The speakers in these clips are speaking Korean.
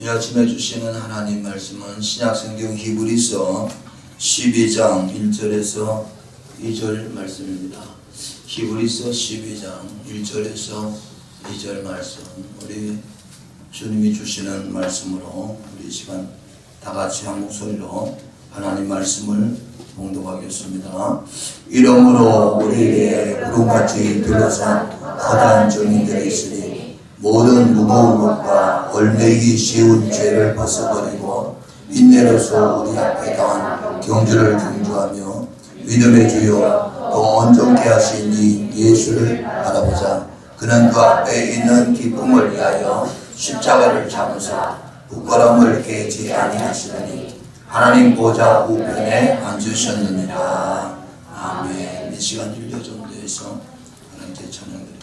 이 아침에 주시는 하나님 말씀은 신약성경 히브리서 12장 1절에서 2절 말씀입니다. 히브리서 12장 1절에서 2절 말씀, 우리 주님이 주시는 말씀으로 우리 이 시간 다같이 한 목소리로 하나님 말씀을 봉독하겠습니다. 이러므로 우리에게 구름같이 둘러싼 허다한 증인들이 있으니 모든 무거운 것과 얼매기 쉬운 죄를 벗어버리고 인내로서 우리 앞에 당한 경주를 경주하며 믿음의 주여 또 온전케 하신 이 예수를 바라보자. 그는 그 앞에 있는 기쁨을 위하여 십자가를 참으사 부끄러움을 깨지 아니하시더니 하나님 보좌 우편에 앉으셨느니라. 아멘. 이 시간 일려 정도에서 하나님께 찬양드립니다.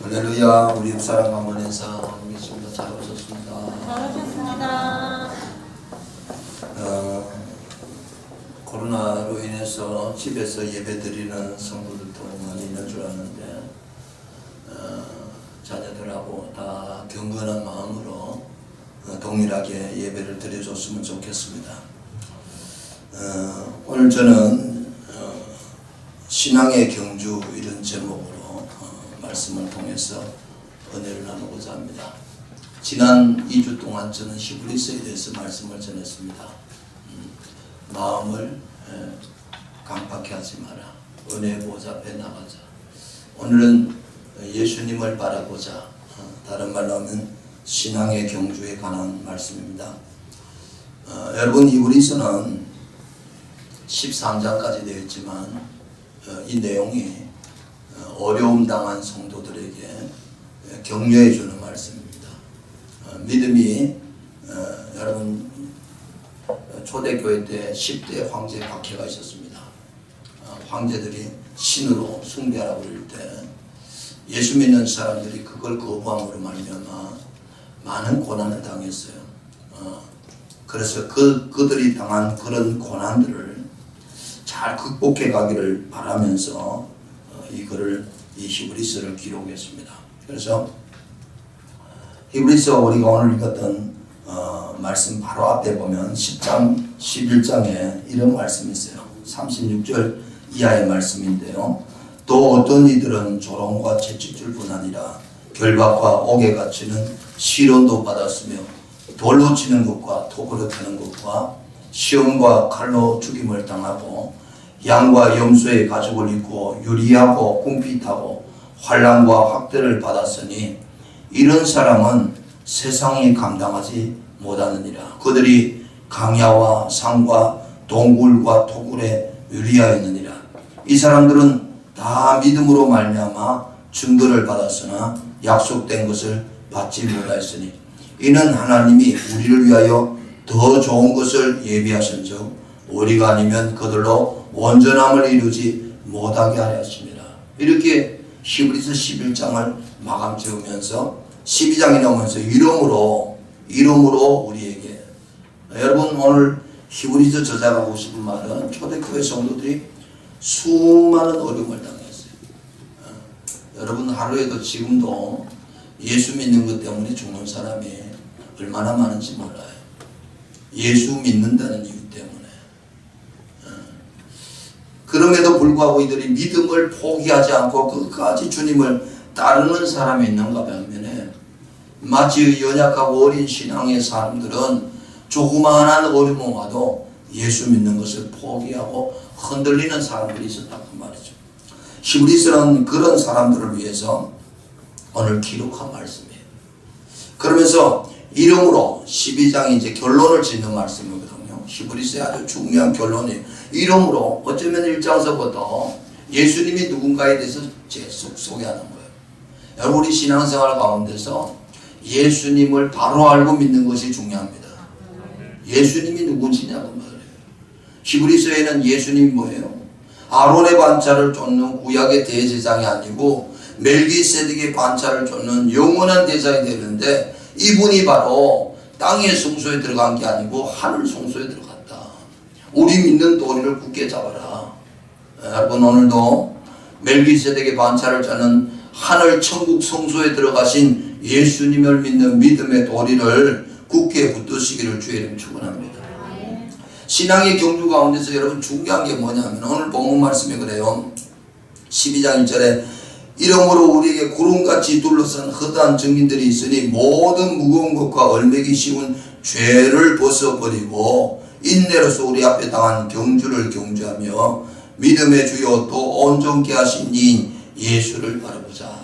할렐루야. 우리 사랑 한번 인사하겠습니다. 잘 오셨습니다. 잘하셨습니다. 코로나로 인해서 집에서 예배드리는 성도들도 많이 있는 줄 아는데 자녀들하고 다 경건한 마음으로 동일하게 예배를 드려줬으면 좋겠습니다. 오늘 저는 신앙의 경주 이런 제목으로 말씀을 통해서 은혜를 나누고자 합니다. 지난 2주 동안 저는 히브리서에 대해서 말씀을 전했습니다. 마음을 강팍해 하지 마라. 은혜의 보좌 앞에 나가자. 오늘은 예수님을 바라보자. 다른 말로 하면 신앙의 경주에 관한 말씀입니다. 여러분, 히브리서는 13장까지 되어 있지만 이 내용이 어려움 당한 성도들에게 격려해 주는 말씀입니다. 믿음이 여러분 초대교회 때 10대 황제 박해가 있었습니다. 황제들이 신으로 숭배하라고 그럴 때 예수 믿는 사람들이 그걸 거부함으로 말미암아 많은 고난을 당했어요. 그래서 그들이 당한 그런 고난들을 잘 극복해 가기를 바라면서 이 히브리서를 기록했습니다. 그래서 히브리서 우리가 오늘 읽었던 말씀 바로 앞에 보면 10장 11장에 이런 말씀이 있어요. 36절 이하의 말씀인데요. 또 어떤 이들은 조롱과 채찍질 뿐 아니라 결박과 옥에 갇히는 시련도 받았으며 돌로 치는 것과 토구로 타는 것과 시험과 칼로 죽임을 당하고 양과 염소의 가죽을 입고 유리하고 궁핍하고 환난과 학대를 받았으니 이런 사람은 세상이 감당하지 못하느니라. 그들이 강야와 상과 동굴과 토굴에 유리하였느니라. 이 사람들은 다 믿음으로 말미암아 증거를 받았으나 약속된 것을 받지 못하였으니 이는 하나님이 우리를 위하여 더 좋은 것을 예비하신즉 우리가 아니면 그들로 온전함을 이루지 못하게 하였습니다. 이렇게 히브리서 11장을 마감 지으면서 12장에 나오면서 이름으로 우리에게 여러분 오늘 히브리서 저자가 하고 싶은 말은 초대교회 성도들이 수많은 어려움을 당했어요. 여러분 하루에도 지금도 예수 믿는 것 때문에 죽는 사람이 얼마나 많은지 몰라요. 예수 믿는다는 이유 때문에. 그럼에도 불구하고 이들이 믿음을 포기하지 않고 끝까지 주님을 따르는 사람이 있는가 반면에 마치 연약하고 어린 신앙의 사람들은 조그마한 어려움 와도 예수 믿는 것을 포기하고 흔들리는 사람들이 있었다고 말이죠. 히브리서는 그런 사람들을 위해서 오늘 기록한 말씀이에요. 그러면서 이름으로 12장이 이제 결론을 짓는 말씀이거든요. 히브리서의 아주 중요한 결론이에요. 이름으로 어쩌면 1장서부터 예수님이 누군가에 대해서 계속 소개하는 거예요. 여러분 우리 신앙생활 가운데서 예수님을 바로 알고 믿는 것이 중요합니다. 예수님이 누군지냐고 말해요. 히브리서에는 예수님이 뭐예요? 아론의 반차를 쫓는 구약의 대제사장이 아니고 멜기세덱의 반차를 쫓는 영원한 대상이 되는데 이분이 바로 땅의 성소에 들어간 게 아니고 하늘 성소에 들어갔다. 우리 믿는 도리를 굳게 잡아라. 여러분 오늘도 멜기세덱의 반차를 쫓는 하늘 천국 성소에 들어가신 예수님을 믿는 믿음의 도리를 굳게 붙드시기를 주의 이름 축원합니다. 신앙의 경주 가운데서 여러분 중요한 게 뭐냐면 오늘 본문 말씀에 그래요. 12장 1절에 이러므로 우리에게 구름같이 둘러싼 허다한 증인들이 있으니 모든 무거운 것과 얼매기 쉬운 죄를 벗어버리고 인내로서 우리 앞에 당한 경주를 경주하며 믿음의 주요 또 온전케 하신 이인 예수를 바라보자.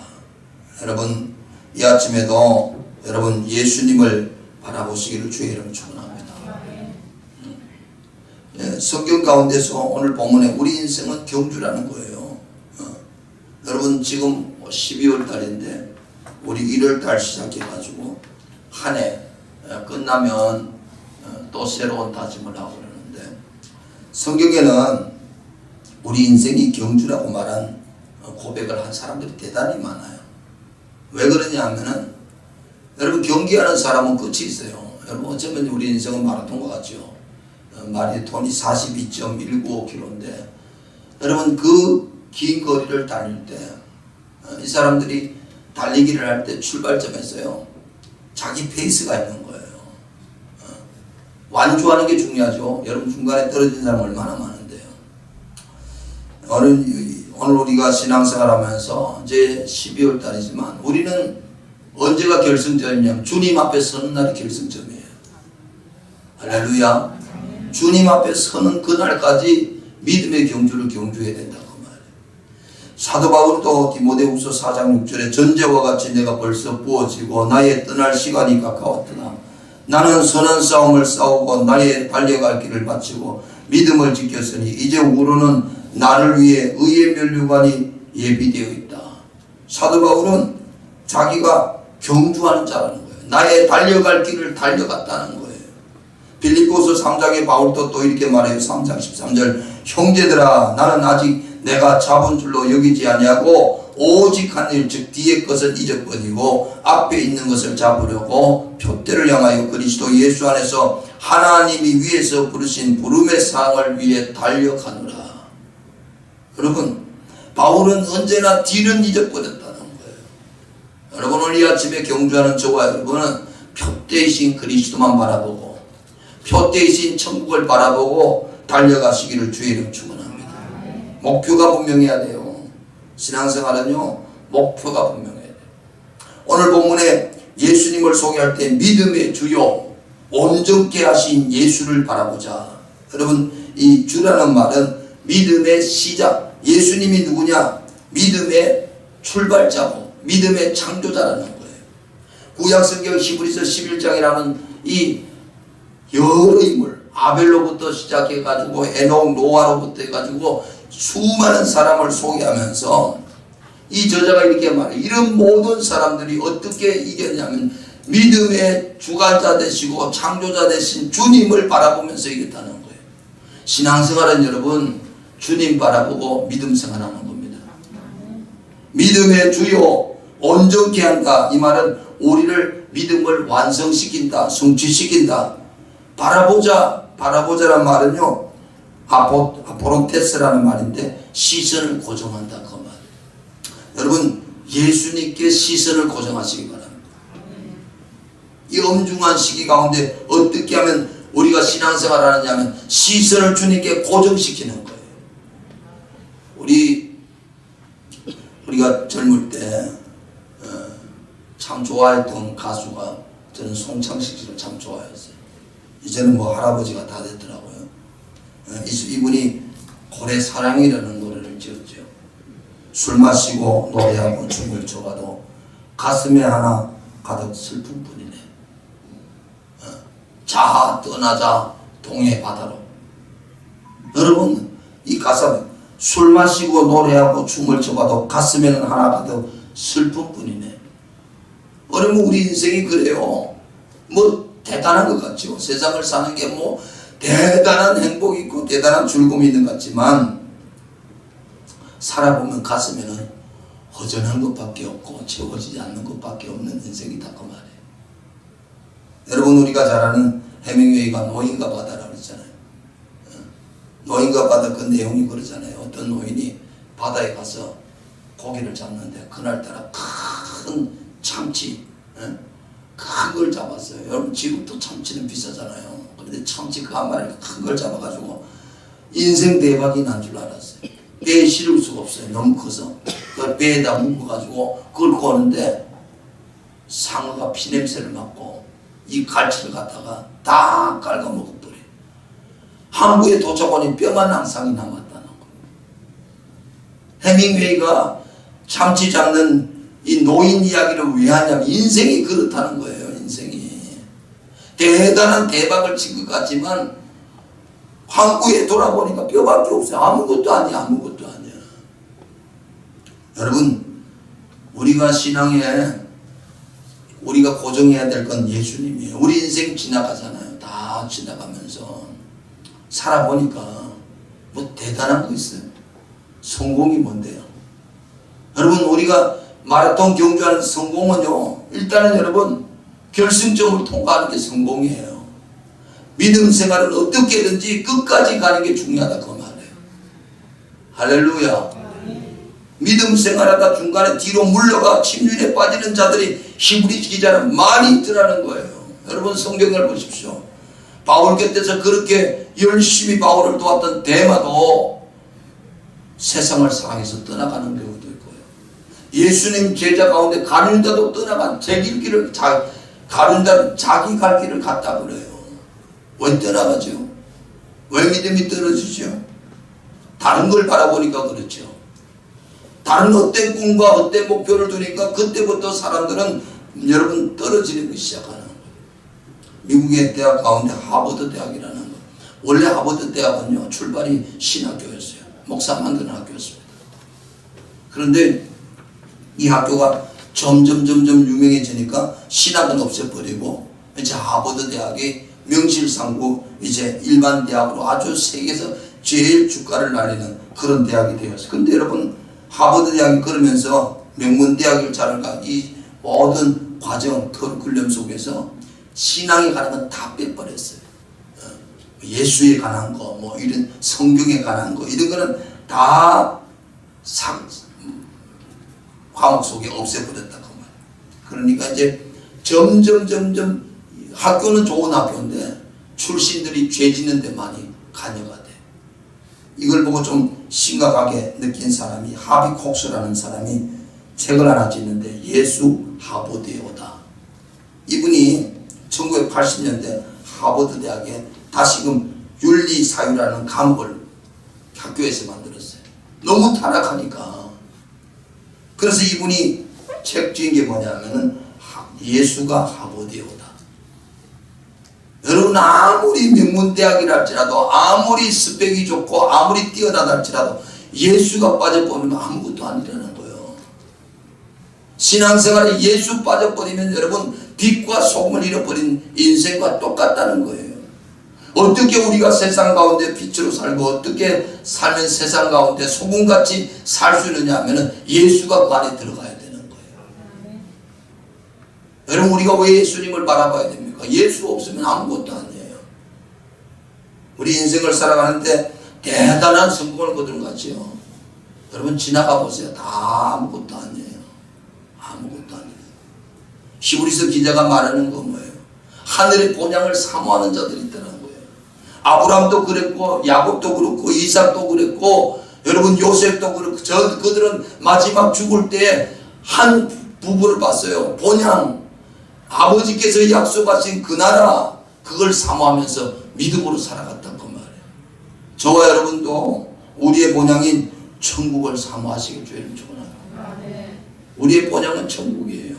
여러분 이 아침에도 여러분 예수님을 바라보시기를 주의 이름 축원합니다. 성경 가운데서 오늘 본문에 우리 인생은 경주라는 거예요. 여러분 지금 12월 달인데 우리 1월 달 시작해가지고 한 해 끝나면 또 새로운 다짐을 하고 그러는데 성경에는 우리 인생이 경주라고 말한 고백을 한 사람들이 대단히 많아요. 왜 그러냐 하면은 여러분 경기하는 사람은 끝이 있어요. 여러분 어쩌면 우리 인생은 마라톤과 같죠. 마라톤이 42.195km인데 여러분 그 긴 거리를 달릴 때 이 사람들이 달리기를 할 때 출발점에서요 자기 페이스가 있는 거예요. 완주하는 게 중요하죠. 여러분 중간에 떨어진 사람 얼마나 많은데요. 오늘 우리가 신앙생활 하면서 이제 12월 달이지만 우리는 언제가 결승점이냐면 주님 앞에 서는 날이 결승점이에요. 할렐루야. 주님 앞에 서는 그날까지 믿음의 경주를 경주해야 된다고 말해요. 사도 바울도 디모데후서 4장 6절에 전제와 같이 내가 벌써 부어지고 나의 떠날 시간이 가까웠더라. 나는 선한 싸움을 싸우고 나의 달려갈 길을 마치고 믿음을 지켰으니 이제 우로는 나를 위해 의의 면류관이 예비되어 있다. 사도 바울은 자기가 경주하는 자라는 거예요. 나의 달려갈 길을 달려갔다는 거예요. 빌립보서 3장의 바울도 또 이렇게 말해요. 3장 13절 형제들아 나는 아직 내가 잡은 줄로 여기지 아니하고 오직 한 일 즉 뒤의 것을 잊어버리고 앞에 있는 것을 잡으려고 표대를 향하여 그리스도 예수 안에서 하나님이 위에서 부르신 부름의 상을 위해 달려가노라. 여러분, 바울은 언제나 뒤는 잊어버렸다는 거예요. 여러분, 오늘 이 아침에 경주하는 저와 여러분은 표대이신 그리스도만 바라보고 표대이신 천국을 바라보고 달려가시기를 주의 이름 축원합니다. 목표가 분명해야 돼요. 신앙생활은요, 목표가 분명해야 돼요. 오늘 본문에 예수님을 소개할 때 믿음의 주요 온전케 하신 예수를 바라보자. 여러분, 이 주라는 말은 믿음의 시작, 예수님이 누구냐? 믿음의 출발자고 믿음의 창조자라는 거예요. 구약성경 히브리서 11장이라는 이 여러 인물, 아벨로부터 시작해가지고 에녹, 노아로부터 해가지고 수많은 사람을 소개하면서 이 저자가 이렇게 말해요. 이런 모든 사람들이 어떻게 이겼냐면 믿음의 주관자 되시고 창조자 되신 주님을 바라보면서 이겼다는 거예요. 신앙생활은 여러분 주님 바라보고 믿음 생활하는 겁니다. 믿음의 주요 온전케 한다. 이 말은 우리를 믿음을 완성시킨다, 성취시킨다. 바라보자, 바라보자란 말은요, 아포론테스라는 말인데 시선을 고정한다 그 말. 여러분, 예수님께 시선을 고정하시기 바랍니다. 이 엄중한 시기 가운데 어떻게 하면 우리가 신앙생활을 하느냐면 시선을 주님께 고정시키는 거예요. 우리가 젊을 때 참 좋아했던 가수가, 저는 송창식 씨를 참 좋아했어요. 이제는 뭐 할아버지가 다 됐더라고요. 이분이 고래 사랑이라는 노래를 지었죠. 술 마시고 노래하고 춤을 춰봐도 가슴에 하나 가득 슬픈 뿐이네. 자 떠나자 동해 바다로. 여러분, 이 가사, 술 마시고 노래하고 춤을 춰봐도 가슴에는 하나 가득 슬픈 뿐이네. 여러분, 우리 인생이 그래요. 뭐 대단한 것 같죠. 세상을 사는 게 뭐 대단한 행복이 있고 대단한 즐거움이 있는 것 같지만 살아보면 가슴에는 허전한 것밖에 없고 채워지지 않는 것밖에 없는 인생이다 그 말이에요. 여러분, 우리가 잘 아는 해밍웨이가 노인과 바다라고 그러잖아요. 노인과 바다 그 내용이 그러잖아요. 어떤 노인이 바다에 가서 고기를 잡는데 그날따라 큰 참치, 큰 걸 잡았어요. 여러분, 지금도 참치는 비싸잖아요. 그런데 참치 그 한 마리를 큰 걸 잡아가지고 인생 대박이 난 줄 알았어요. 배에 실을 수가 없어요. 너무 커서. 그 배에다 묶어가지고 끌고 오는데 상어가 피냄새를 맡고 이 갈치를 갖다가 다 갉아먹어버려요. 항구에 도착하니 뼈만 낭상이 남았다는 거예요. 해밍웨이가 참치 잡는 이 노인 이야기를 왜 하냐면 인생이 그렇다는 거예요. 인생이 대단한 대박을 친 것 같지만 항구에 돌아보니까 뼈밖에 없어요. 아무것도 아니야. 아무것도 아니야. 여러분, 우리가 신앙에 우리가 고정해야 될 건 예수님이에요. 우리 인생 지나가잖아요. 다 지나가면서 살아보니까 뭐 대단한 거 있어요. 성공이 뭔데요? 여러분, 우리가 마라톤 경주하는 성공은요, 일단은 여러분 결승점을 통과하는 게 성공이에요. 믿음 생활은 어떻게든지 끝까지 가는 게 중요하다 그 말이에요. 할렐루야. 믿음 생활하다 중간에 뒤로 물러가 침륜에 빠지는 자들이 히브리 기자는 많이 있더라는 거예요. 여러분, 성경을 보십시오. 바울 곁에서 그렇게 열심히 바울을 도왔던 데마도 세상을 사랑해서 떠나가는 경우도 있고요. 예수님 제자 가운데 가룟유다도 떠나간 가룟유다는 자기 갈 길을 갔다 그래요. 왜 떠나가죠? 왜 믿음이 떨어지죠? 다른 걸 바라보니까 그렇죠. 다른 헛된 꿈과 헛된 목표를 두니까 그때부터 사람들은 여러분 떨어지기 시작하는 거예요. 미국의 대학 가운데 하버드 대학이라는 거. 원래 하버드 대학은요, 출발이 신학교였어요. 목사 만드는 학교였습니다. 그런데 이 학교가 점점 유명해지니까 신학은 없애버리고 이제 하버드 대학이 명실상부 이제 일반 대학으로 아주 세계에서 제일 주가를 날리는 그런 대학이 되었어요. 근데 여러분, 하버드 대학이 그러면서 명문 대학을 자랄까 이 모든 과정 커리큘럼 속에서 신앙이 가는 건 다 빼버렸어요. 예수에 관한 거, 뭐 이런 성경에 관한 거, 이런 거는 다 과목 속에 없애버렸다 그 말. 그러니까 이제 점점 학교는 좋은 학교인데 출신들이 죄 짓는 데 많이 관여가 돼. 이걸 보고 좀 심각하게 느낀 사람이 하비 콕스라는 사람이 책을 하나 짓는데 예수 하버드에 오다. 이분이 1980년대 하버드 대학에 다시금 윤리사유라는 과목을 학교에서 만들었어요. 너무 타락하니까. 그래서 이분이 책 지은 게 뭐냐면은 예수가 하버드에 오다. 여러분 아무리 명문대학이라 할지라도 아무리 스펙이 좋고 아무리 뛰어나다 할지라도 예수가 빠져버리면 아무것도 아니라는 거예요. 신앙생활에 예수 빠져버리면 여러분 빛과 소금을 잃어버린 인생과 똑같다는 거예요. 어떻게 우리가 세상 가운데 빛으로 살고 어떻게 살면 세상 가운데 소금같이 살 수 있느냐 하면 예수가 그 안에 들어가야 되는 거예요. 여러분 우리가 왜 예수님을 바라봐야 됩니까? 예수 없으면 아무것도 아니에요. 우리 인생을 살아가는데 대단한 성공을 거두는 것 같죠. 여러분 지나가 보세요. 다 아무것도 아니에요. 아무것도 아니에요. 히브리서 기자가 말하는 건 뭐예요? 하늘의 본향을 사모하는 자들이 있다는 거예요. 아브라함도 그랬고 야곱도 그렇고 이삭도 그랬고 여러분 요셉도 그렇고 그들은 마지막 죽을 때 한 부부를 봤어요. 본향, 아버지께서 약속하신 그 나라, 그걸 사모하면서 믿음으로 살아갔단 그 말이에요. 저와 여러분도 우리의 본향인 천국을 사모하시길 주님 축원합니다. 우리의 본향은 천국이에요.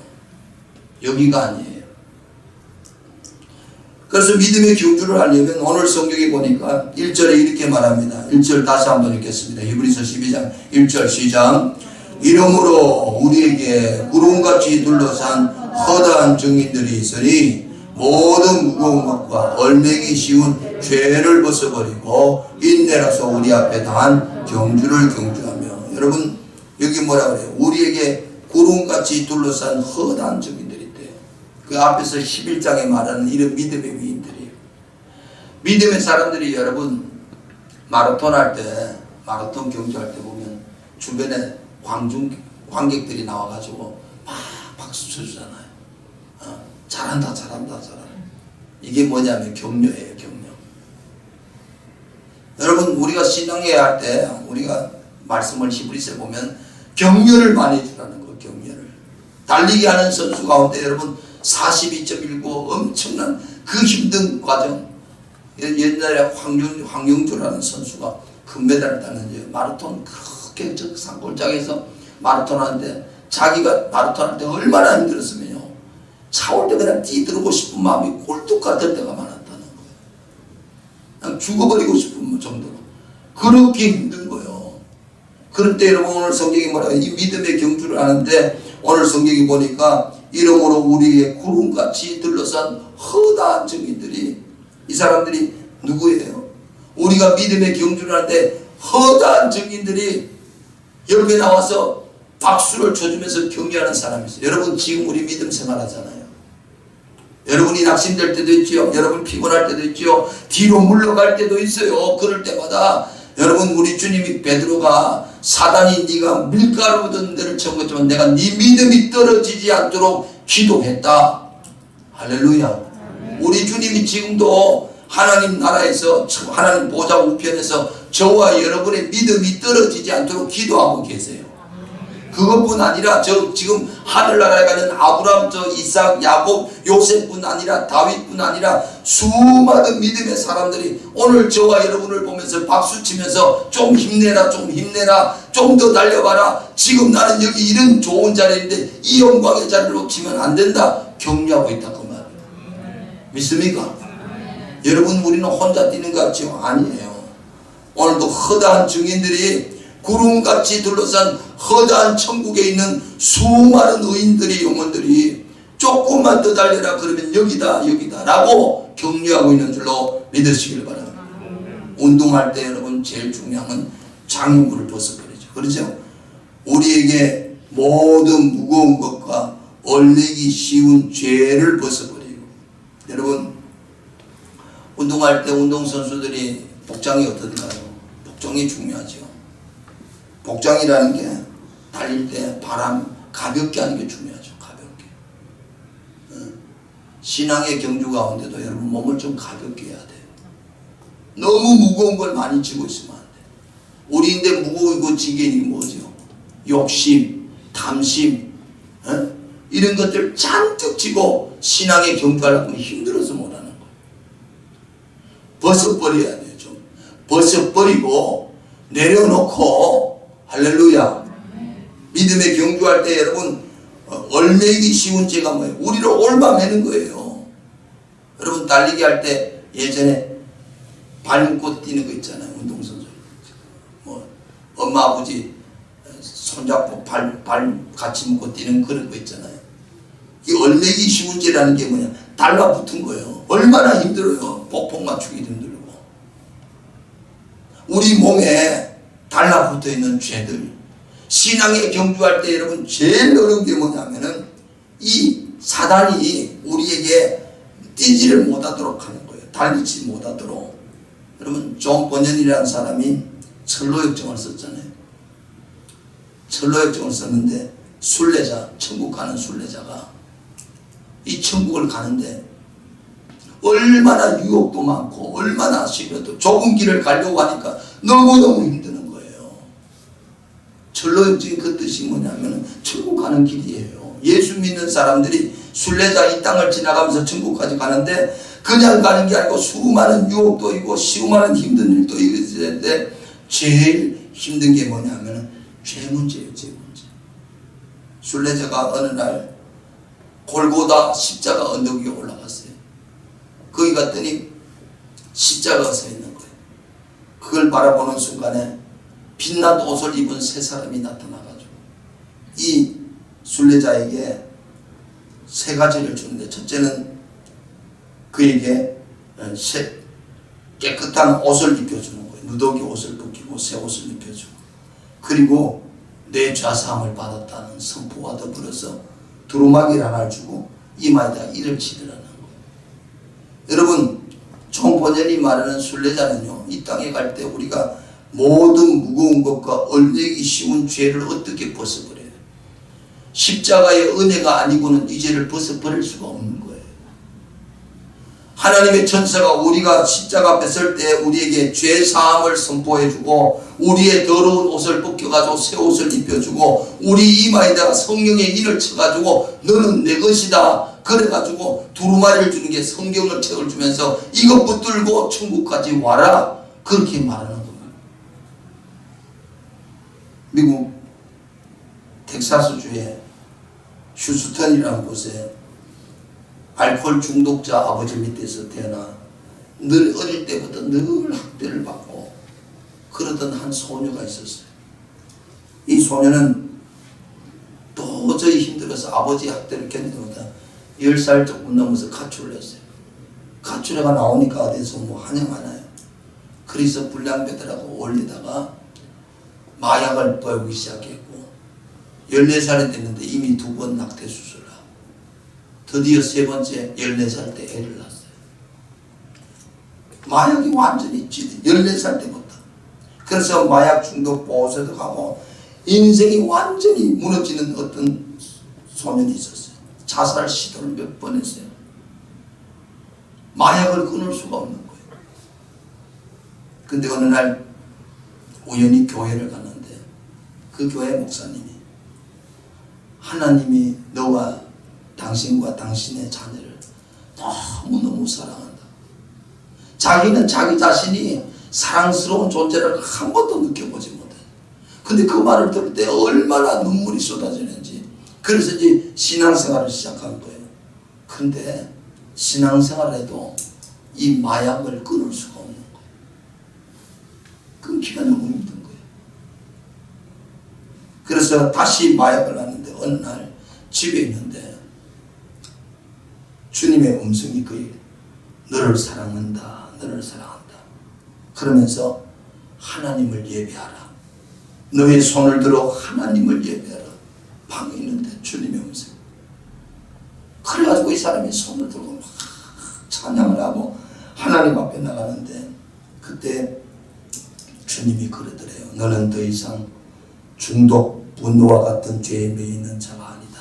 여기가 아니에요. 그래서 믿음의 경주를 하려면 오늘 성경에 보니까 1절에 이렇게 말합니다. 1절 다시 한번 읽겠습니다. 히브리서 12장 1절 시작. 이러므로 우리에게 구름같이 둘러싼 허다한 증인들이 있으니 모든 무거운 것과 얼매기 쉬운 죄를 벗어버리고 인내로서 우리 앞에 당한 경주를 경주하며. 여러분 여기 뭐라 그래요? 우리에게 구름같이 둘러싼 허다한 증인들이 있대요. 그 앞에서 11장에 말하는 이런 믿음의 위인들이에요. 믿음의 사람들이 여러분 마라톤 할 때, 마라톤 경주할 때 보면 주변에 관객들이 나와가지고 막 박수 쳐주잖아요. 잘한다 잘한다 잘한다. 이게 뭐냐면 격려예요. 격려. 여러분 우리가 신앙회 할 때 우리가 말씀을 히브리서에 보면 격려를 많이 해주라는 거예요. 격려를. 달리기 하는 선수 가운데 여러분 42.19 엄청난 그 힘든 과정. 옛날에 황영조라는 선수가 금메달을 땄는데 마라톤 그렇게 저 산골짜기에서 마라톤 하는데 자기가 마라톤 할 때 얼마나 힘들었으면요. 차 올 때 그냥 뛰들고 싶은 마음이 꼴뚝 같을 때가 많았다는 거예요. 그냥 죽어버리고 싶은 정도로. 그렇게 힘든 거예요. 그럴 때 여러분 오늘 성경이 뭐라고 이 믿음의 경주를 하는데 오늘 성경이 보니까 이러므로 우리의 구름같이 둘러싼 허다한 증인들이 이 사람들이 누구예요? 우리가 믿음의 경주를 하는데 허다한 증인들이 옆에 나와서 박수를 쳐주면서 격려하는 사람이 있어요. 여러분 지금 우리 믿음 생활하잖아요. 여러분이 낙심될 때도 있죠. 여러분 피곤할 때도 있죠. 뒤로 물러갈 때도 있어요. 그럴 때마다 여러분 우리 주님이 베드로가 사단이 네가 밀가루 묻은 데를 쳐먹었지만 내가 네 믿음이 떨어지지 않도록 기도했다. 할렐루야. 우리 주님이 지금도 하나님 나라에서 하나님 보좌 우편에서 저와 여러분의 믿음이 떨어지지 않도록 기도하고 계세요. 그것뿐 아니라 저 지금 하늘나라에 가는 아브라함, 저 이삭, 야곱, 요셉뿐 아니라 다윗뿐 아니라 수많은 믿음의 사람들이 오늘 저와 여러분을 보면서 박수치면서 좀 힘내라 좀 힘내라 좀 더 달려봐라. 지금 나는 여기 이런 좋은 자리인데 이 영광의 자리를 놓치면 안 된다. 격려하고 있다 그 말. 믿습니까? 여러분 우리는 혼자 뛰는 것 같죠? 아니에요. 오늘도 허다한 증인들이 구름같이 둘러싼 허다한 천국에 있는 수많은 의인들이 영혼들이 조금만 더 달려라 그러면 여기다 여기다 라고 격려하고 있는 줄로 믿으시길 바랍니다. 운동할 때 여러분 제일 중요한 건 장애물을 벗어버리죠. 그렇죠? 우리에게 모든 무거운 것과 얼매기 쉬운 죄를 벗어버리고. 여러분 운동할 때 운동선수들이 복장이 어떤가요? 복장이 중요하죠. 복장이라는 게 달릴 때 바람 가볍게 하는 게 중요하죠. 가볍게. 신앙의 경주 가운데도 여러분 몸을 좀 가볍게 해야 돼요. 너무 무거운 걸 많이 쥐고 있으면 안 돼요. 우리인데 무거우고 지게니 뭐죠? 욕심, 탐심, 이런 것들 잔뜩 쥐고 신앙의 경주하려면 힘들어서 못하는 거예요. 벗어버려야 돼요. 좀 벗어버리고 내려놓고 할렐루야. 믿음의 경주할 때 여러분 얼매기 쉬운 죄가 뭐예요? 우리를 올바매는 거예요. 여러분 달리기 할 때 예전에 발 묶고 뛰는 거 있잖아요. 운동선수. 뭐 엄마 아버지 손잡고 발 같이 묶고 뛰는 그런 거 있잖아요. 이 얼매기 쉬운 죄라는 게 뭐냐? 달라붙은 거예요. 얼마나 힘들어요. 복복 맞추기 힘들고. 우리 몸에 달라붙어 있는 죄들. 신앙에 경주할 때 여러분 제일 어려운 게 뭐냐면은 이 사단이 우리에게 뛰지를 못하도록 하는 거예요. 달리지 못하도록. 여러분 존 번연이라는 사람이 철로역정을 썼잖아요. 철로역정을 썼는데 순례자, 천국 가는 순례자가 이 천국을 가는데 얼마나 유혹도 많고 얼마나 싫어도 좁은 길을 가려고 하니까 너무너무 힘드는 거예요. 철로역정의 그 뜻이 뭐냐면 천국 가는 길이에요. 예수 믿는 사람들이 순례자 이 땅을 지나가면서 천국까지 가는데 그냥 가는 게 아니고 수많은 유혹도 있고 수많은 힘든 일도 있는데 제일 힘든 게 뭐냐면 죄 문제예요. 죄 문제. 순례자가 어느 날 골고다 십자가 언덕 위에 올라갔어요. 거기 갔더니 십자가가 서 있는 거예요. 그걸 바라보는 순간에 빛난 옷을 입은 세 사람이 나타나가지고 이 순례자에게 세 가지를 주는데 첫째는 그에게 깨끗한 옷을 입혀주는 거예요. 누더기 옷을 벗기고 새 옷을 입혀주고 그리고 내 죄사함을 받았다는 선포와 더불어서 두루마기를 하나 주고 이마에다 이를 치더라는 거예요. 여러분 존 번연이 말하는 순례자는요 이 땅에 갈 때 우리가 모든 무거운 것과 얼매기 쉬운 죄를 어떻게 벗어버려요? 십자가의 은혜가 아니고는 이 죄를 벗어버릴 수가 없는 거예요. 하나님의 천사가 우리가 십자가 앞에 설 때 우리에게 죄사함을 선포해주고 우리의 더러운 옷을 벗겨가지고 새 옷을 입혀주고 우리 이마에다가 성령의 인을 쳐가지고 너는 내 것이다 그래가지고 두루마리를 주는 게 성경을 책을 주면서 이것 붙들고 천국까지 와라 그렇게 말하는 거예요. 미국 텍사스주의 휴스턴이라는 곳에 알코올 중독자 아버지 밑에서 태어나 늘 어릴 때부터 늘 학대를 받고 그러던 한 소녀가 있었어요. 이 소녀는 도저히 힘들어서 아버지 학대를 견디지 못한 10살 조금 넘어서 가출을 했어요. 가출해가 나오니까 어디서 뭐 환영하나요? 그래서 불량배들하고 올리다가 마약을 배우기 시작했고 14살이 됐는데 이미 2번 낙태 수술을 하고 드디어 세 번째 14살 때 애를 낳았어요. 마약이 완전히 14살 때부터. 그래서 마약 중독 보호소도 가고 인생이 완전히 무너지는 어떤 소년이 있었어요. 자살 시도를 몇 번 했어요. 마약을 끊을 수가 없는 거예요. 근데 어느 날 우연히 교회를 갔는데 그 교회 목사님이 하나님이 너와 당신과 당신의 자녀를 너무너무 사랑한다. 자기는 자기 자신이 사랑스러운 존재를 한 번도 느껴보지 못해. 근데 그 말을 들을 때 얼마나 눈물이 쏟아지는지. 그래서 이제 신앙생활을 시작한 거예요. 근데 신앙생활에도 이 마약을 끊을 수가 없는 거예요. 끊기가 너무 힘든 거예요. 그래서 다시 마약을 하는데 어느 날 집에 있는데 주님의 음성이 그에게 너를 사랑한다. 너를 사랑한다. 그러면서 하나님을 예배하라. 너의 손을 들어 하나님을 예배하라. 방에 있는데 주님의 음성. 그래가지고 이 사람이 손을 들고 막 찬양을 하고 하나님 앞에 나가는데 그때 주님이 그러더래요. 너는 더 이상 중독, 분노와 같은 죄에 매여 있는 자가 아니다.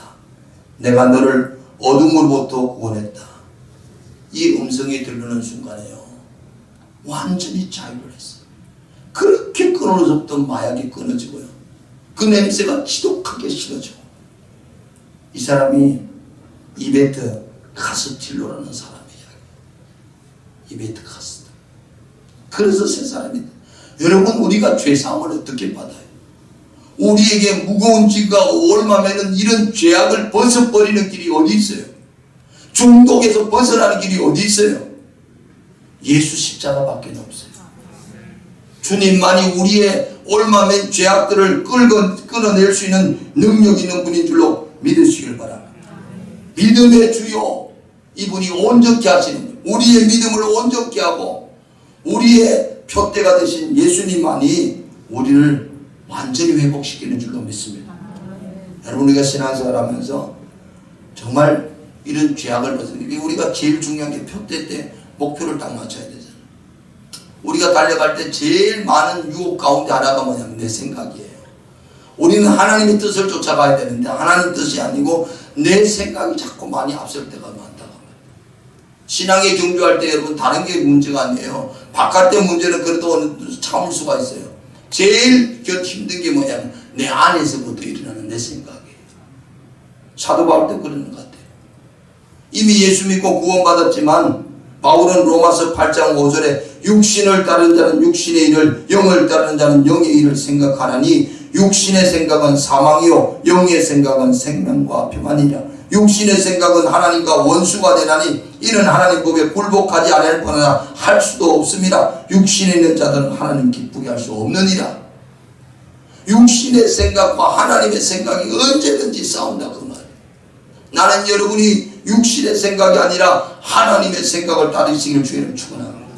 내가 너를 어둠으로부터 구원했다. 이 음성이 들리는 순간에요. 완전히 자유를 했어요. 그렇게 끊어졌던 마약이 끊어지고요. 그 냄새가 지독하게 싫어지고 이 사람이 이베트 카스틸로라는 사람이에요. 이베트 카스틸로. 그래서 세 사람이 여러분 우리가 죄사함을 어떻게 받아요? 우리에게 무거운 지가 옮아매는 이런 죄악을 벗어버리는 길이 어디 있어요? 중독에서 벗어나는 길이 어디 있어요? 예수 십자가밖에 없어요. 주님만이 우리의 옮아맨 죄악들을 끊어낼 수 있는 능력 있는 분인 줄로 믿으시길 바랍니다. 믿음의 주요, 이분이 온전케 하시는 분, 우리의 믿음을 온전케 하고 우리의 표대가 되신 예수님만이 우리를 완전히 회복시키는 줄로 믿습니다. 여러분 우리가 신앙생활 하면서 정말 이런 죄악을 벗어내기 우리가 제일 중요한 게 표대 때 목표를 딱 맞춰야 되잖아요. 우리가 달려갈 때 제일 많은 유혹 가운데 하나가 뭐냐면 내 생각이에요. 우리는 하나님의 뜻을 쫓아가야 되는데 하나님 뜻이 아니고 내 생각이 자꾸 많이 앞설 때가 많다고 합니다. 신앙에 경주할 때 여러분 다른 게 문제가 아니에요. 바깥의 문제는 그래도 참을 수가 있어요. 제일 힘든 게 뭐냐면 내 안에서부터 일어나는 내 생각이에요. 사도 바울 때 그러는 것 같아요. 이미 예수 믿고 구원받았지만 바울은 로마서 8장 5절에 육신을 따르는 자는 육신의 일을 영을 따르는 자는 영의 일을 생각하나니 육신의 생각은 사망이요 영의 생각은 생명과 평안이냐. 육신의 생각은 하나님과 원수가 되나니 이는 하나님 법에 굴복하지 않을 뻔하나 할 수도 없습니다. 육신에 있는 자들은 하나님 기쁘게 할 수 없느니라. 육신의 생각과 하나님의 생각이 언제든지 싸운다 그 말이에요. 나는 여러분이 육신의 생각이 아니라 하나님의 생각을 따르시기를 주의를 축원합니다.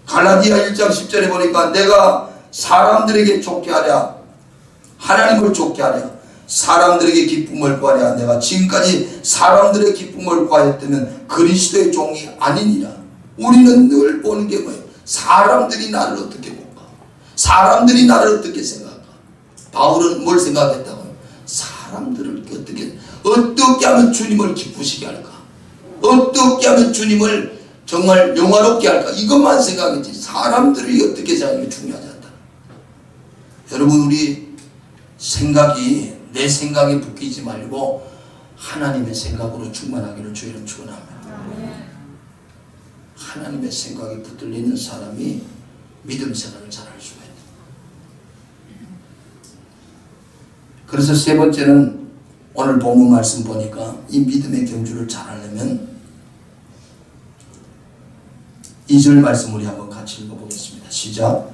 갈라디아 1장 10절에 보니까 내가 사람들에게 좋게 하랴 하나님을 좋게 하랴 사람들에게 기쁨을 구하랴 내가 지금까지 사람들의 기쁨을 구하였다면 그리스도의 종이 아니니라. 우리는 늘 보는 게 뭐예요? 사람들이 나를 어떻게 볼까? 사람들이 나를 어떻게 생각할까? 바울은 뭘 생각했다고요? 사람들을 어떻게 하면 주님을 기쁘시게 할까? 어떻게 하면 주님을 정말 영화롭게 할까? 이것만 생각했지 사람들이 어떻게 생각하는 게 중요하지 않다. 여러분 우리 생각이 내 생각에 묶이지 말고 하나님의 생각으로 충만하기를 주의를 축원합니다. 하나님의 생각에 붙들리는 사람이 믿음 생활을 잘할 수가 있다. 그래서 세 번째는 오늘 본문 말씀 보니까 이 믿음의 경주를 잘하려면 2절 말씀 우리 한번 같이 읽어보겠습니다. 시작.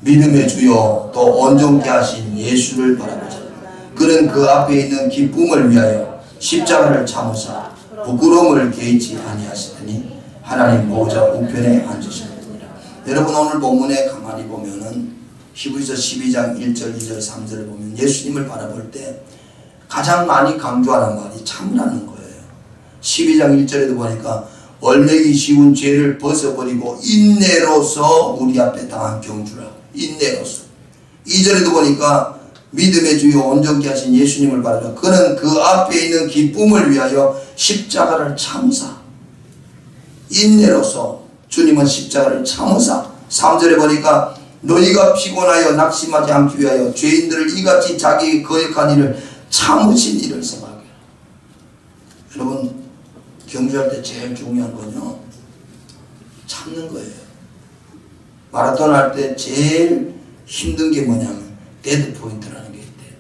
믿음의 주요 또 온전케 하신 예수를 바라보자. 그는 그 앞에 있는 기쁨을 위하여 십자가를 참으사 부끄러움을 개의치 아니하시더니 하나님 보호자 우편에 앉으셨느니라. 여러분 오늘 본문에 가만히 보면은 히브리서 12장 1절 2절 3절을 보면 예수님을 바라볼 때 가장 많이 강조하는 말이 참으라는 거예요. 12장 1절에도 보니까 월매기 쉬운 죄를 벗어버리고 인내로서 우리 앞에 당한 경주라고. 인내로서. 2절에도 보니까 믿음의 주요 온전케 하신 예수님을 바라라. 그는 그 앞에 있는 기쁨을 위하여 십자가를 참으사. 인내로서 주님은 십자가를 참으사. 3절에 보니까 너희가 피곤하여 낙심하지 않기 위하여 죄인들을 이같이 자기의 거역한 일을 참으신 일을 생각해요. 여러분 경주할 때 제일 중요한 건요 참는 거예요. 마라톤 할 때 제일 힘든 게 뭐냐면 데드 포인트라는 게 있대요.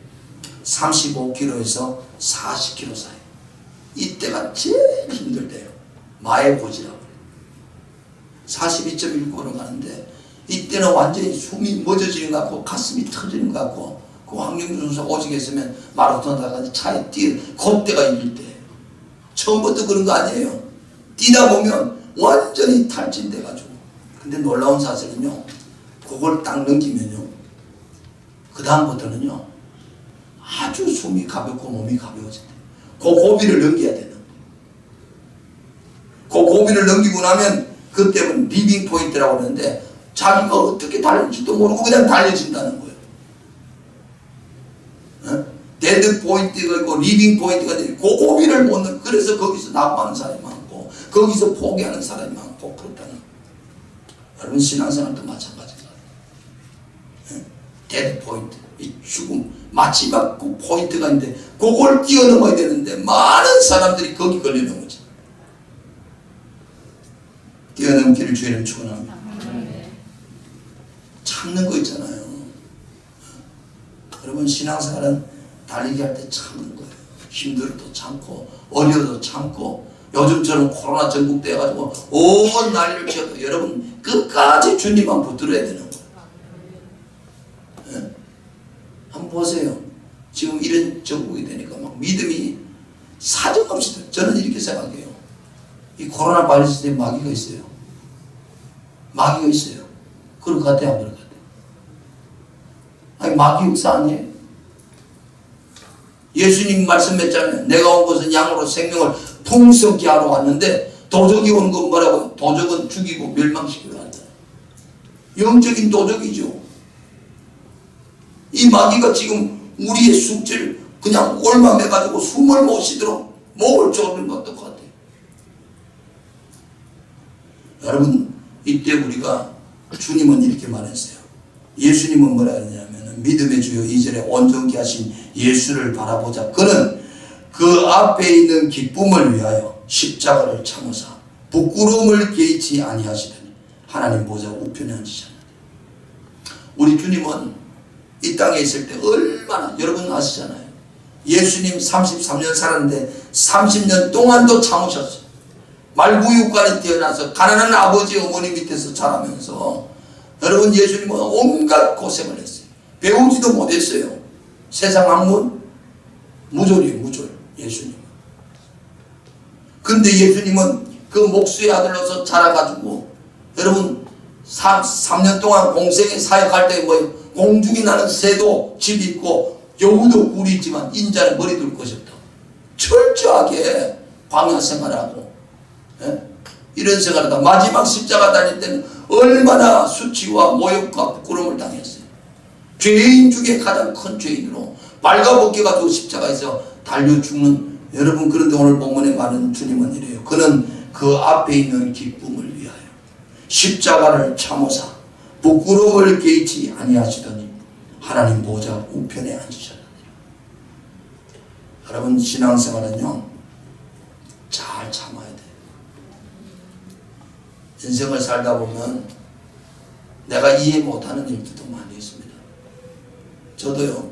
35km에서 40km 사이. 이때가 제일 힘들 때요. 마의 고지라고. 42.1km 가는데 이때는 완전히 숨이 멎어지는 것 같고 가슴이 터지는 것 같고 그 황경준 선수가 오직에 있으면 마라톤 나가서 차에 그때가 이길 때 처음부터 그런 거 아니에요. 뛰다 보면 완전히 탈진돼가지고. 근데 놀라운 사실은요 그걸 딱 넘기면요 그 다음부터는요 아주 숨이 가볍고 몸이 가벼워진대. 그 고비를 넘겨야 되는. 그 고비를 고비를 넘기고 나면 그때는 리빙 포인트라고 그러는데 자기가 어떻게 달릴지도 모르고 그냥 달려진다는 거예요. 데드 포인트가 있고 리빙 포인트가 있고 그 고비를 못 넘. 그래서 거기서 낙오하는 사람이 많고 거기서 포기하는 사람이 많고 그렇다는 거예요. 여러분 신앙생활도 마찬가지입니다. 데드 포인트, 이 죽음 마지막 그 포인트가 있는데 그걸 뛰어넘어야 되는데 많은 사람들이 거기 걸려넘어져. 뛰어넘기를 주의를 축원합니다. 참는 거 있잖아요. 여러분 신앙생활은 달리기 할 때 참는 거예요. 힘들어도 참고 어려워도 참고 요즘처럼 코로나 전국돼 가지고 온 난리를 쳐도 여러분 끝까지 주님만 붙들어야 되는 거예요. 네? 한번 보세요. 지금 이런 전국이 되니까 막 믿음이 사정없이 저는 이렇게 생각해요. 이 코로나 바이러스에 마귀가 있어요. 마귀가 있어요. 그럴 것 같아요? 안 그럴 것 같아요? 아니 마귀 역사 아니에요? 예수님 말씀했잖아요. 내가 온 것은 양으로 생명을 풍성케 하러 왔는데 도적이 온 건 뭐라고요? 도적은 죽이고 멸망시키려 한다. 영적인 도적이죠. 이 마귀가 지금 우리의 숙제를 그냥 올맘해가지고 숨을 못 쉬도록 목을 조르는 것도 같아요. 여러분 이때 우리가 주님은 이렇게 말했어요. 예수님은 뭐라 했냐면 믿음의 주요 2절에 온전케 하신 예수를 바라보자. 그는 그 앞에 있는 기쁨을 위하여 십자가를 참으사 부끄러움을 개의치 아니하시더니 하나님 보좌 우편에 앉으셨나니. 우리 주님은 이 땅에 있을 때 얼마나 여러분 아시잖아요. 예수님 33년 살았는데 30년 동안도 참으셨어요. 말구육간에 태어나서 가난한 아버지 어머니 밑에서 자라면서 여러분 예수님은 온갖 고생을 했어요. 배우지도 못했어요. 세상 학문 무졸이에요. 무졸 예수님은. 근데 예수님은 그 목수의 아들로서 자라가지고 여러분 3년 동안 공생에 사역할 때 뭐예요? 공중에 나는 새도 집 있고 여우도 굴이 있지만 인자는 머리 둘 것이 없다. 철저하게 광야 생활하고 이런 생활하다 마지막 십자가 달릴 때는 얼마나 수치와 모욕과 부끄러움을 당했어요. 죄인 중에 가장 큰 죄인으로 발가벗겨가지고 십자가에서 달려 죽는 여러분. 그런데 오늘 본문에 말하는 주님은 이래요. 그는 그 앞에 있는 기쁨을 위하여 십자가를 참으사 부끄러움을 개의치 아니하시더니 하나님 보좌 우편에 앉으셨느니라. 여러분 신앙생활은요 잘 참아야 돼요. 인생을 살다 보면 내가 이해 못하는 일들도 많이 있습니다. 저도요.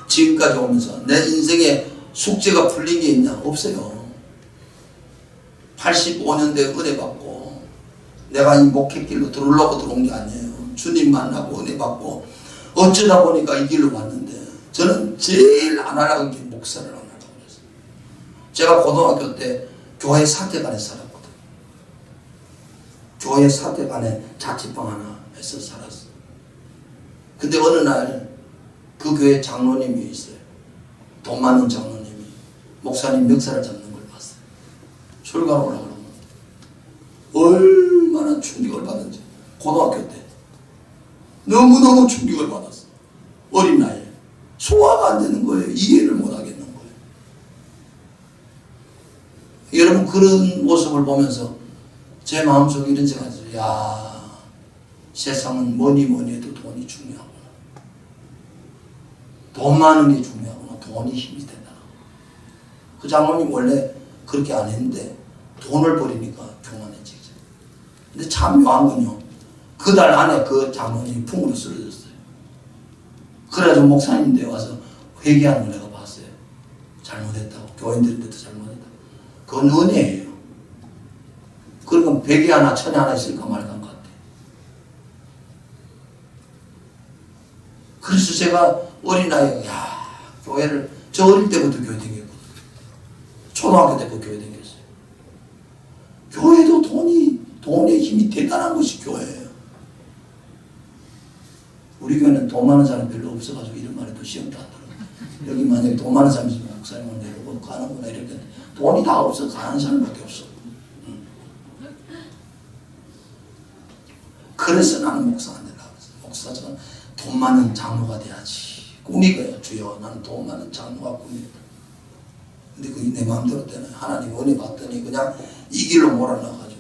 지금까지 오면서 내 인생에 숙제가 풀린 게 있냐? 없어요. 85년대에 은혜 받고 내가 이 목회길로 들어오려고 들어온 게 아니에요. 주님 만나고 은혜 받고 어쩌다 보니까 이 길로 왔는데 저는 제일 안 하려고 게 목사를 안 하려고 그랬어요. 제가 고등학교 때 교회 사택안에 살았거든요. 교회 사택안에 자취방 하나 해서 살았어요. 근데 어느 날 그 교회 장로님이 있어요. 돈 많은 장로님이 목사님 멱살을 잡는 걸 봤어요. 출가로 오라고 그러면 얼마나 충격을 받은지. 고등학교 때 너무너무 충격을 받았어요. 어린 나이에 소화가 안 되는 거예요. 이해를 못 하겠는 거예요. 여러분 그런 모습을 보면서 제 마음속에 이런 생각이 들어요. 야, 세상은 뭐니 해도 돈이 중요하구나. 돈 많은 게 중요하구나. 돈이 힘이 된다. 그 장로님 원래 그렇게 안 했는데 돈을 버리니까 교만해지죠. 근데 참 묘한 건요. 그 달 안에 그 장로님이 풍으로 쓰러졌어요. 그래가지고 목사님한테 와서 회개하는 걸 내가 봤어요. 잘못했다고. 교인들한테도 잘못했다고. 그건 은혜예요. 그러면 100이 하나 1000이 하나 있을까 말까 한 것 같아요. 그래서 제가 어린 나이에 교회를 저 어릴 때부터 교회 다녔거든요. 초등학교 때부터 교회 다녔어요. 교회도 돈의 힘이 대단한 것이 교회예요. 우리 교회는 돈 많은 사람 별로 없어가지고 이런 말에도 시험도 안 들어요. 여기 만약에 돈 많은 사람이 있으면 목사님은 내려고 가는구나 이렇게 돈이 다 없어 가는 사람밖에 없어. 그래서 나는 목사가 안 되려고 했어요. 목사는 돈 많은 장로가 돼야지. 꿈이고요. 주여, 나는 돈 많은 장로가 꿈이다. 근데 그게 내 마음대로 되네. 하나님 은혜 받더니 그냥 이 길로 몰아넣어가지고.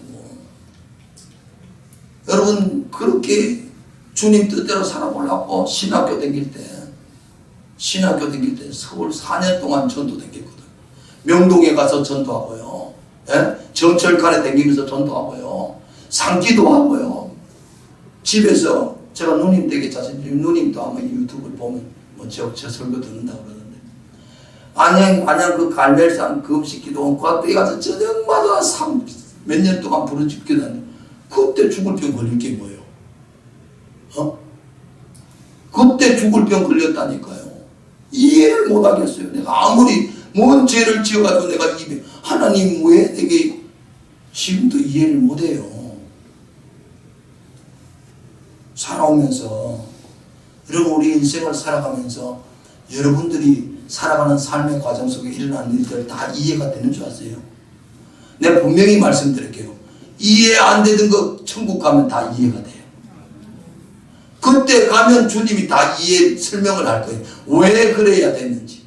여러분, 그렇게 주님 뜻대로 살아보려고 신학교 다닐 때 서울 4년 동안 전도 다녔거든. 명동에 가서 전도하고요. 예? 정철간에 다니면서 전도하고요. 상기도 하고요. 집에서 제가 누님 댁에 자주, 누님도 아마 유튜브를 보면 저 설교 듣는다고 그러는데, 안양 그 갈멜산 그 음식 기도원 그때 가서 저녁마다 몇 년 동안 부르짖게 되는데, 그때 죽을 병 걸릴 게 뭐예요? 그때 죽을 병 걸렸다니까요. 이해를 못 하겠어요. 내가 아무리 뭔 죄를 지어가지고 내가 입에, 하나님 왜 내게 지금도 이해를 못 해요. 살아오면서, 여러분, 우리 인생을 살아가면서 여러분들이 살아가는 삶의 과정 속에 일어나는 일들 다 이해가 되는 줄 아세요? 내가 분명히 말씀드릴게요. 이해 안 되는 거 천국 가면 다 이해가 돼요. 그때 가면 주님이 다 설명을 할 거예요. 왜 그래야 됐는지.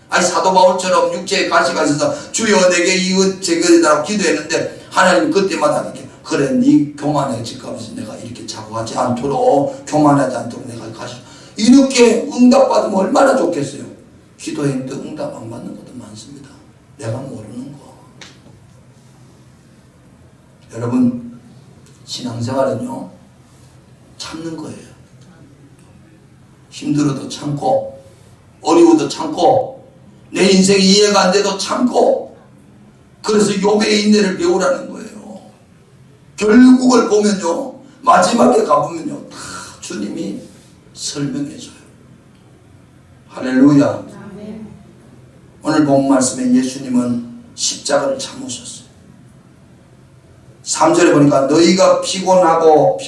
아니, 사도 바울처럼 육체에 가시가 있어서 주여 내게 이것 제거해달라고 기도했는데, 하나님 그때마다 이렇게, 그래, 네 교만에 직감해서 내가 이렇게 자고하지 않도록, 교만하지 않도록 내가 가시. 이렇게 응답받으면 얼마나 좋겠어요. 기도했는데 응답 안 받는 것도 많습니다. 내가 모르는 거. 여러분, 신앙생활은요, 참는 거예요. 힘들어도 참고, 어려워도 참고, 내 인생이 이해가 안 돼도 참고, 그래서 욥의 인내를 배우라는 거예요. 결국을 보면요, 마지막에 가보면요, 다 주님이 설명해줘요. 할렐루야. 오늘 본 말씀에 예수님은 십자가를 참으셨어요. 3절에 보니까 너희가 피곤하여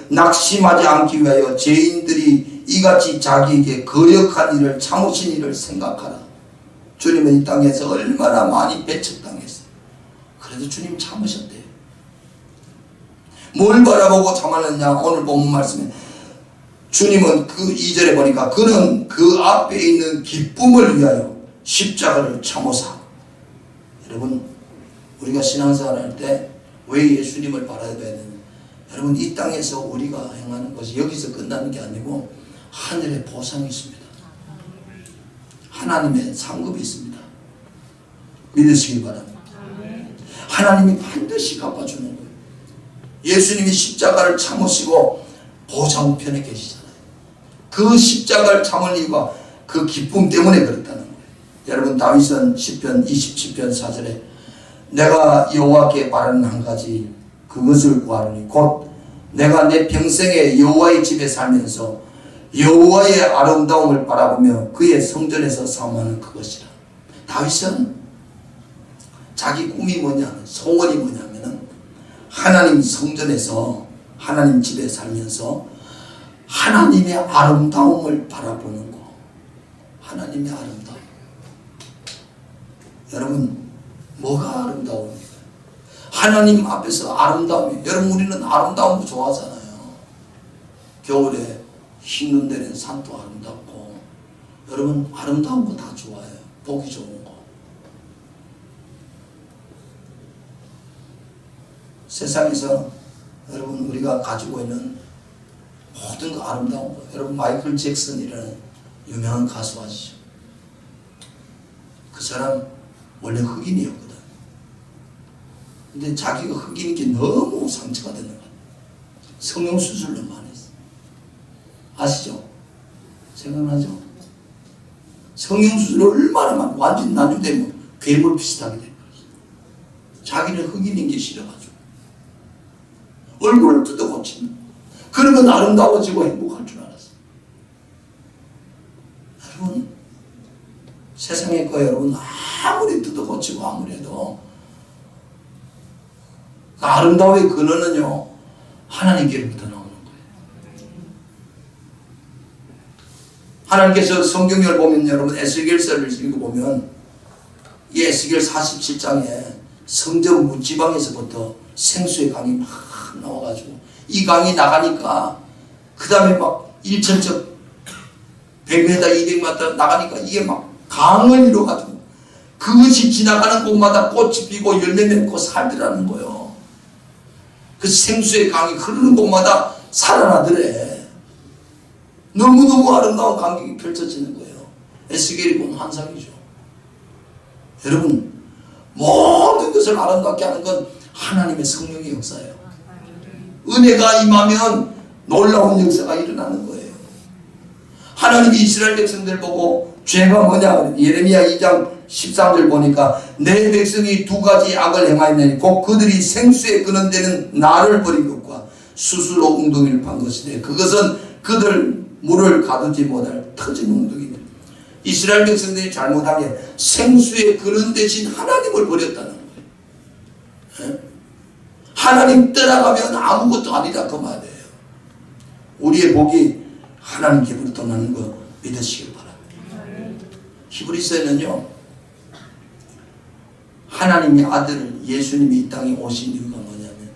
낙심하지 않기 위하여 죄인들이 이같이 자기에게 거역한 일을 참으신 일을 생각하라. 주님은 이 땅에서 얼마나 많이 배척당했어요. 그래도 주님 참으셨대요. 뭘 바라보고 참았느냐? 오늘 본 말씀에 주님은 그 2절에 보니까 그는 그 앞에 있는 기쁨을 위하여 십자가를 참으사. 여러분, 우리가 신앙생활 할 때 왜 예수님을 바라봐야 되느냐? 여러분, 이 땅에서 우리가 행하는 것이 여기서 끝나는 게 아니고 하늘에 보상이 있습니다. 하나님의 상급이 있습니다. 믿으시기 바랍니다. 하나님이 반드시 갚아주는 거예요. 예수님이 십자가를 참으시고 보좌우편에 계시잖아요. 그 십자가를 참을 이유가 그 기쁨 때문에 그렇다는 거예요. 여러분, 다윗은 시편 27편 4절에 내가 여호와께 바라는 한 가지 그것을 구하노니 곧 내가 내 평생에 여호와의 집에 살면서 여호와의 아름다움을 바라보며 그의 성전에서 사모하는 그것이라. 다윗은 자기 꿈이 소원이 뭐냐면은 하나님 성전에서 하나님 집에 살면서 하나님의 아름다움을 바라보는 거. 하나님의 아름다움. 여러분, 뭐가 아름다움입니까? 하나님 앞에서 아름다움이. 여러분, 우리는 아름다운 거 좋아하잖아요. 겨울에 흰 눈 내리는 산도 아름답고, 여러분, 아름다운 거 다 좋아해요. 보기 좋은 거. 세상에서 여러분, 우리가 가지고 있는 모든 거 아름다운 거. 여러분, 마이클 잭슨이라는 유명한 가수 아시죠? 그 사람 원래 흑인이었거든. 근데 자기가 흑인인 게 너무 상처가 되는 거야. 성형수술을 많이 했어. 아시죠? 생각나죠? 성형수술을 얼마나 많이, 완전 나중되면 괴물 비슷하게 된 거야. 자기는 흑인인 게 싫어가지고 얼굴을 뜯어고치는. 그러면 아름다워지고 행복할 줄 알았어. 여러분, 세상에 거 여러분 아무리 뜯어고치고 아무리 해도 그 아름다움의 근원은요, 하나님께로부터 나오는 거예요. 하나님께서 성경을 보면 여러분 에스겔서를 읽어보면 이 에스겔 47장에 성전 문지방에서부터 생수의 강이 막 나와가지고 이 강이 나가니까 그 다음에 막 1천척 100m 200m 나가니까 이게 막 강을 이뤄가지고 그것이 지나가는 곳마다 꽃이 피고 열매 맺고 살더라는 거예요. 그 생수의 강이 흐르는 곳마다 살아나더래. 너무너무 아름다운 광경이 펼쳐지는 거예요. 에스겔이 본 환상이죠. 여러분, 모든 것을 아름답게 하는 건 하나님의 성령의 역사예요. 은혜가 임하면 놀라운 역사가 일어나는 거예요. 하나님이 이스라엘 백성들 보고 죄가 뭐냐, 예레미야 2장 13절 보니까 내 백성이 두 가지 악을 행하였느니 곧 그들이 생수에 끄는 데는 나를 버린 것과 스스로 웅덩이를 판 것이되 그것은 그들 물을 가두지 못할 터진 웅덩이니 이스라엘 백성들이 잘못한 게 생수에 끄는 대신 하나님을 버렸다는 거예요. 하나님 따라가면 아무것도 아니다 그 말이에요. 우리의 복이 하나님께로부터 나는 거 믿으시길 바랍니다. 히브리서에는요, 하나님의 아들 예수님이 이 땅에 오신 이유가 뭐냐면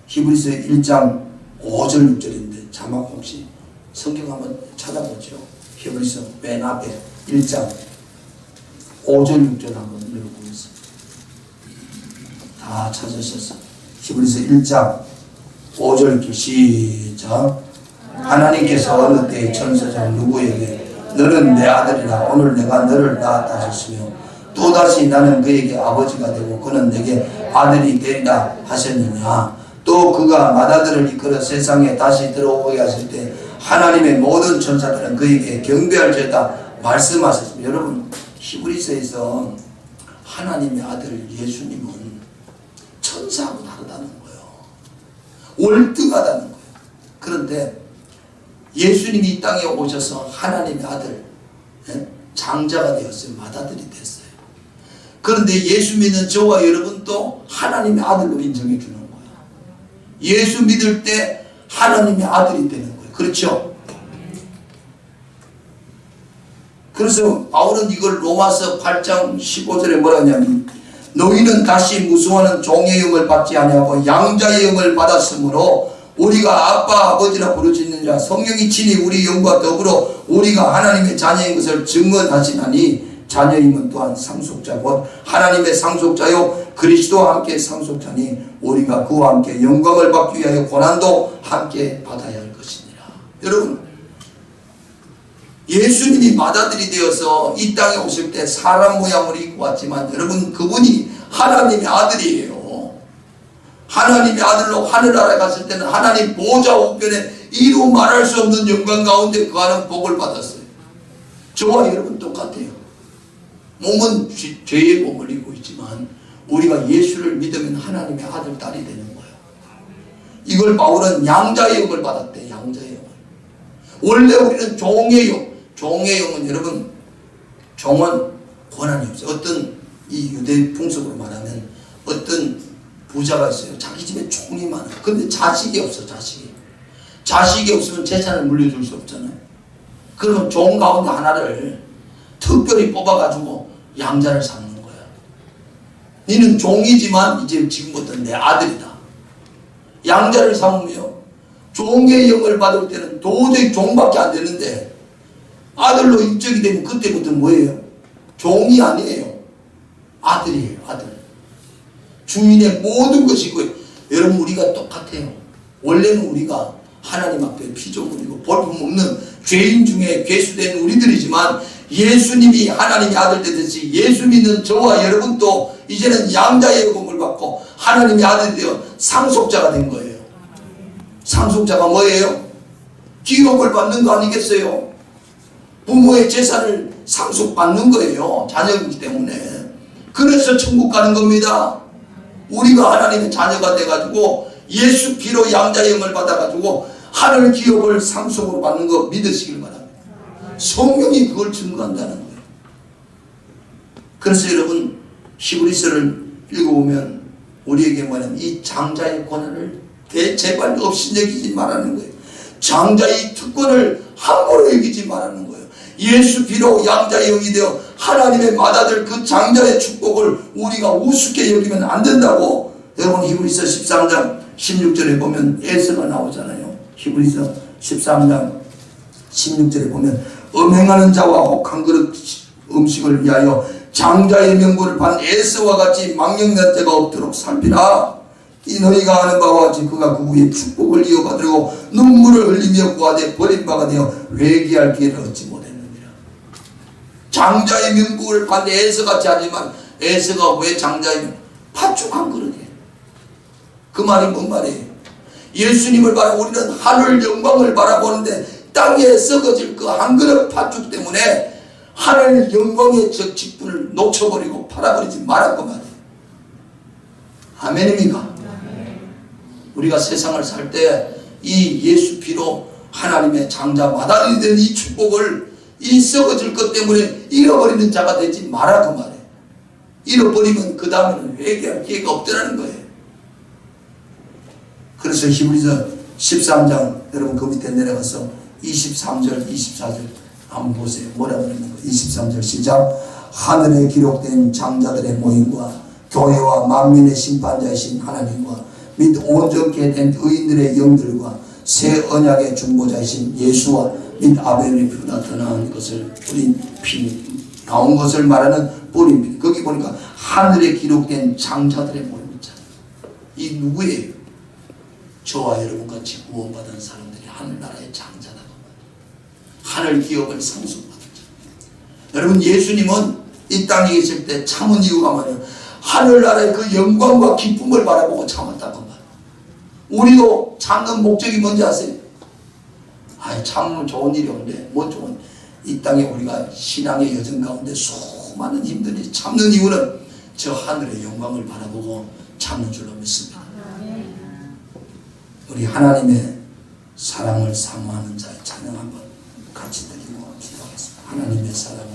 히브리서 1장 5절 6절인데 자막 혹시 성경 한번 찾아보죠. 히브리서 맨 앞에 1장 5절 6절 한번 읽어보겠습니다. 다 찾으셨어. 히브리서 1장 5절 6절 시작. 하나님께서 어느 때 천사장 누구에게 너는 내 아들이라 오늘 내가 너를 낳았다 하셨으며 또다시 나는 그에게 아버지가 되고 그는 내게 아들이 된다 하셨느냐. 또 그가 맏아들을 이끌어 세상에 다시 들어오게 하실 때 하나님의 모든 천사들은 그에게 경배할지어다 말씀하셨습니다. 여러분, 히브리서에서 하나님의 아들 예수님은 천사하고 다르다는 거예요. 월등하다는 거예요. 그런데 예수님이 이 땅에 오셔서 하나님의 아들, 장자가 되었어요. 맏아들이 됐어요. 그런데 예수 믿는 저와 여러분도 하나님의 아들로 인정해 주는 거예요. 예수 믿을 때 하나님의 아들이 되는 거예요. 그렇죠? 그래서 바울은 이걸 로마서 8장 15절에 뭐라 하냐면 너희는 다시 무수하는 종의 영을 받지 아니하고 양자의 영을 받았으므로 우리가 아빠 아버지라 부르짖느니라. 성령이 친히 우리 영과 더불어 우리가 하나님의 자녀인 것을 증언하시나니 자녀임은 또한 상속자 곧 하나님의 상속자요 그리스도와 함께 상속자니 우리가 그와 함께 영광을 받기 위하여 고난도 함께 받아야 할 것이니라. 여러분, 예수님이 맏아들이 되어서 이 땅에 오실 때 사람 모양으로 입고 왔지만 여러분, 그분이 하나님의 아들이에요. 하나님의 아들로 하늘나라에 갔을 때는 하나님 보좌 우편에 이루 말할 수 없는 영광 가운데 거하는 복을 받았어요. 저와 여러분 똑같아요. 몸은 죄의 몸을 입고 있지만 우리가 예수를 믿으면 하나님의 아들, 딸이 되는 거예요. 이걸 바울은 양자의 영을 받았대. 양자의 영을. 원래 우리는 종의 영. 종의 영은 여러분, 종은 권한이 없어요. 어떤 이 유대 풍속으로 말하면 어떤 부자가 있어요. 자기 집에 총이 많아요. 근데 자식이 없어. 자식이 없으면 재산을 물려줄 수 없잖아요. 그러면 종 가운데 하나를 특별히 뽑아가지고 양자를 삼는 거야. 너는 종이지만 이제 지금부터 내 아들이다. 양자를 삼으며 종의 영을 받을 때는 도저히 종밖에 안 되는데 아들로 인정이 되면 그때부터 뭐예요? 종이 아니에요. 아들이에요. 아들. 주인의 모든 것이고 여러분, 우리가 똑같아요. 원래는 우리가 하나님 앞에 피조물이고 볼품없는 죄인 중에 괴수된 우리들이지만 예수님이 하나님의 아들 되듯이 예수 믿는 저와 여러분도 이제는 양자의 복을 받고 하나님의 아들이 되어 상속자가 된 거예요. 상속자가 뭐예요? 기업을 받는 거 아니겠어요? 부모의 재산을 상속받는 거예요. 자녀이기 때문에. 그래서 천국 가는 겁니다. 우리가 하나님의 자녀가 돼가지고 예수 피로 양자의 영을 받아가지고 하늘 기업을 상속으로 받는 거 믿으시길 바랍니다. 성경이 그걸 증거한다는 거예요. 그래서 여러분, 히브리서를 읽어보면 우리에게 뭐냐면 이 장자의 권한을 제발 없이 여기지 말라는 거예요. 장자의 특권을 함부로 여기지 말라는 거예요. 예수 피로 양자의 영이 되어 하나님의 맏아들 그 장자의 축복을 우리가 우습게 여기면 안 된다고 여러분 히브리서 13장 16절에 보면 에서가 나오잖아요. 히브리서 13장 16절에 보면 음행하는 자와 혹한 그릇 음식을 위하여 장자의 명부를 판 에서와 같이 망령된 자가 없도록 살피라. 이 너희가 아는 바와 같이 그가 그 후에 축복을 이어받으려고 눈물을 흘리며 구하되 버림바가 되어 회개할 기회를 얻지 못했느니라. 장자의 명부를 판 에서같이 하지만 에서가 왜 장자의 파죽한 그릇이에요. 그 말이 뭔 말이에요? 예수님을 바라 우리는 하늘 영광을 바라보는데 땅에 썩어질 그 한 그릇 팥죽 때문에 하늘 영광의 저 직분을 놓쳐버리고 팔아버리지 말았고 말이에요. 아멘입니까? 우리가 세상을 살 때 이 예수 피로 하나님의 장자 마다리 된 이 축복을 이 썩어질 것 때문에 잃어버리는 자가 되지 말았고 말이에요. 잃어버리면 그 다음에는 회개할 기회가 없더라는 거예요. 그래서 히브리서 13장 여러분 그 밑에 내려가서 23절 24절 한번 보세요. 뭐라고 그러는 거예요? 23절 시작. 하늘에 기록된 장자들의 모임과 교회와 만민의 심판자이신 하나님과 및 온전케 된 의인들의 영들과 새 언약의 중보자이신 예수와 및 아벨의 피보다 더 나은 것을 뿌린 피 나온 것을 말하는 뿌린 피. 거기 보니까 하늘에 기록된 장자들의 모임 있잖아요. 이 누구예요? 저와 여러분같이 구원받은 사람들이 하늘나라의 장자다. 하늘 기업을 상속받은 자. 여러분 예수님은 이 땅에 계실 때 참은 이유가 뭐냐면 하늘나라의 그 영광과 기쁨을 바라보고 참았다고 말이에요. 우리도 참는 목적이 뭔지 아세요? 참으면 좋은 일이 없는데 뭐 좋은 이 땅에 우리가 신앙의 여정 가운데 수많은 힘들이 참는 이유는 저 하늘의 영광을 바라보고 참는 줄로 믿습니다. 우리 하나님의 사랑을 사모하는 자의 찬양 한번 같이 드리고 기도하겠습니다. 하나님의 사랑을